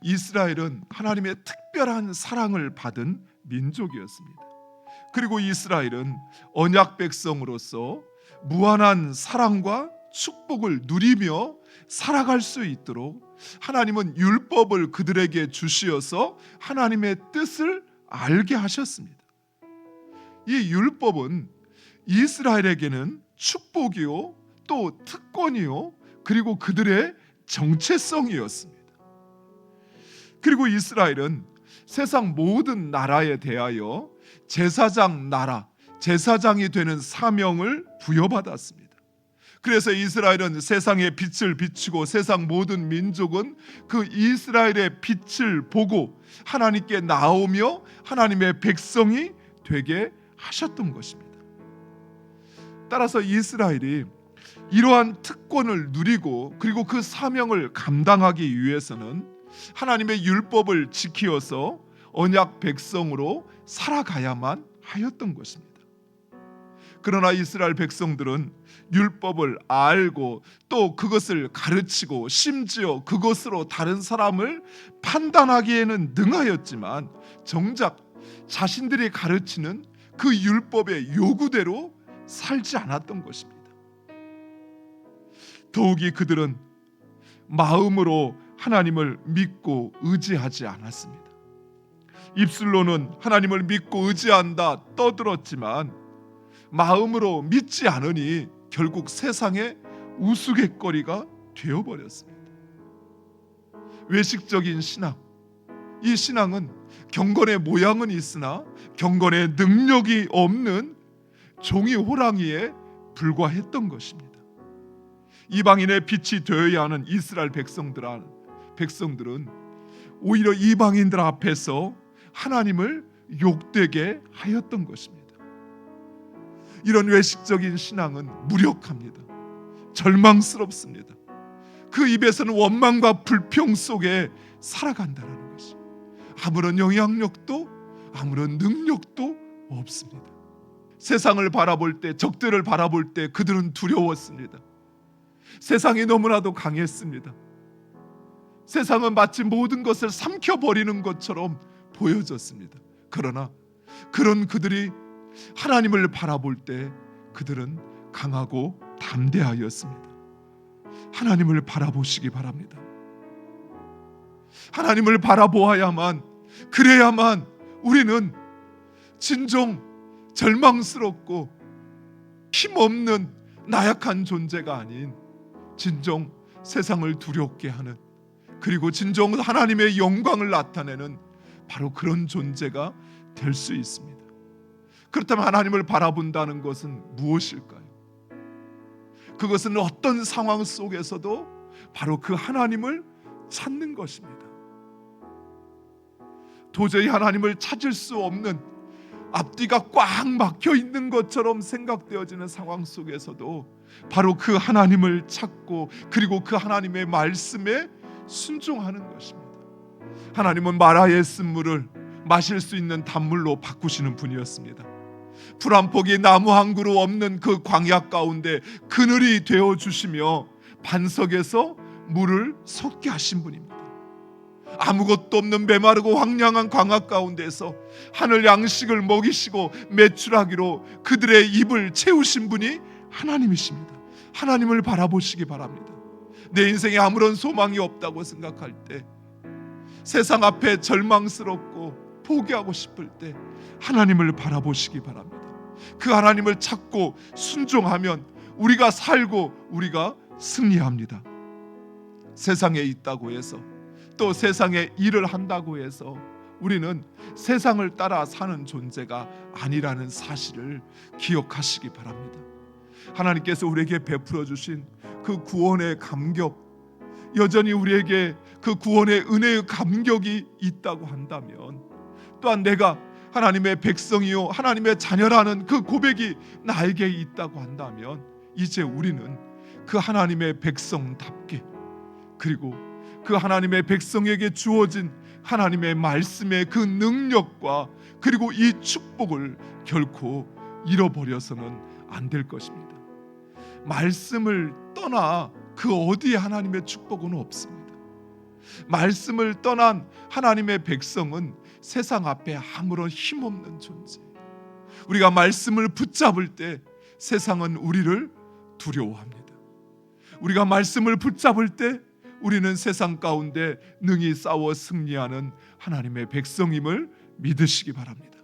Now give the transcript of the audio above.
이스라엘은 하나님의 특별한 사랑을 받은 민족이었습니다. 그리고 이스라엘은 언약 백성으로서 무한한 사랑과 축복을 누리며 살아갈 수 있도록 하나님은 율법을 그들에게 주시어서 하나님의 뜻을 알게 하셨습니다. 이 율법은 이스라엘에게는 축복이요, 또 특권이요, 그리고 그들의 정체성이었습니다. 그리고 이스라엘은 세상 모든 나라에 대하여 제사장 나라, 제사장이 되는 사명을 부여받았습니다. 그래서 이스라엘은 세상의 빛을 비추고 세상 모든 민족은 그 이스라엘의 빛을 보고 하나님께 나오며 하나님의 백성이 되게 하셨던 것입니다. 따라서 이스라엘이 이러한 특권을 누리고 그리고 그 사명을 감당하기 위해서는 하나님의 율법을 지키어서 언약 백성으로 살아가야만 하였던 것입니다. 그러나 이스라엘 백성들은 율법을 알고 또 그것을 가르치고 심지어 그것으로 다른 사람을 판단하기에는 능하였지만 정작 자신들이 가르치는 그 율법의 요구대로 살지 않았던 것입니다. 더욱이 그들은 마음으로 하나님을 믿고 의지하지 않았습니다. 입술로는 하나님을 믿고 의지한다 떠들었지만 마음으로 믿지 않으니 결국 세상의 우스갯거리가 되어버렸습니다. 외식적인 신앙, 이 신앙은 경건의 모양은 있으나 경건의 능력이 없는 종이 호랑이에 불과했던 것입니다. 이방인의 빛이 되어야 하는 이스라엘 백성들은 오히려 이방인들 앞에서 하나님을 욕되게 하였던 것입니다. 이런 외식적인 신앙은 무력합니다. 절망스럽습니다. 그 입에서는 원망과 불평 속에 살아간다는 것이 아무런 영향력도 아무런 능력도 없습니다. 세상을 바라볼 때, 적들을 바라볼 때 그들은 두려웠습니다. 세상이 너무나도 강했습니다. 세상은 마치 모든 것을 삼켜버리는 것처럼 보여졌습니다. 그러나 그런 그들이 하나님을 바라볼 때 그들은 강하고 담대하였습니다. 하나님을 바라보시기 바랍니다. 하나님을 바라보아야만, 그래야만 우리는 진정 절망스럽고 힘없는 나약한 존재가 아닌 진정 세상을 두렵게 하는, 그리고 진정 하나님의 영광을 나타내는 바로 그런 존재가 될 수 있습니다. 그렇다면 하나님을 바라본다는 것은 무엇일까요? 그것은 어떤 상황 속에서도 바로 그 하나님을 찾는 것입니다. 도저히 하나님을 찾을 수 없는, 앞뒤가 꽉 막혀 있는 것처럼 생각되어지는 상황 속에서도 바로 그 하나님을 찾고 그리고 그 하나님의 말씀에 순종하는 것입니다. 하나님은 마라의 쓴물을 마실 수 있는 단물로 바꾸시는 분이었습니다. 풀 한 폭이 나무 한 그루 없는 그 광야 가운데 그늘이 되어 주시며 반석에서 물을 솟게 하신 분입니다. 아무것도 없는 메마르고 황량한 광야 가운데서 하늘 양식을 먹이시고 매출하기로 그들의 입을 채우신 분이 하나님이십니다. 하나님을 바라보시기 바랍니다. 내 인생에 아무런 소망이 없다고 생각할 때, 세상 앞에 절망스럽고 포기하고 싶을 때 하나님을 바라보시기 바랍니다. 그 하나님을 찾고 순종하면 우리가 살고 우리가 승리합니다. 세상에 있다고 해서, 또 세상에 일을 한다고 해서 우리는 세상을 따라 사는 존재가 아니라는 사실을 기억하시기 바랍니다. 하나님께서 우리에게 베풀어 주신 그 구원의 감격, 여전히 우리에게 그 구원의 은혜의 감격이 있다고 한다면, 또한 내가 하나님의 백성이요 하나님의 자녀라는 그 고백이 나에게 있다고 한다면, 이제 우리는 그 하나님의 백성답게, 그리고 그 하나님의 백성에게 주어진 하나님의 말씀의 그 능력과 그리고 이 축복을 결코 잃어버려서는 안 될 것입니다. 말씀을 떠나 그 어디에 하나님의 축복은 없습니다. 말씀을 떠난 하나님의 백성은 세상 앞에 아무런 힘없는 존재. 우리가 말씀을 붙잡을 때 세상은 우리를 두려워합니다. 우리가 말씀을 붙잡을 때 우리는 세상 가운데 능히 싸워 승리하는 하나님의 백성임을 믿으시기 바랍니다.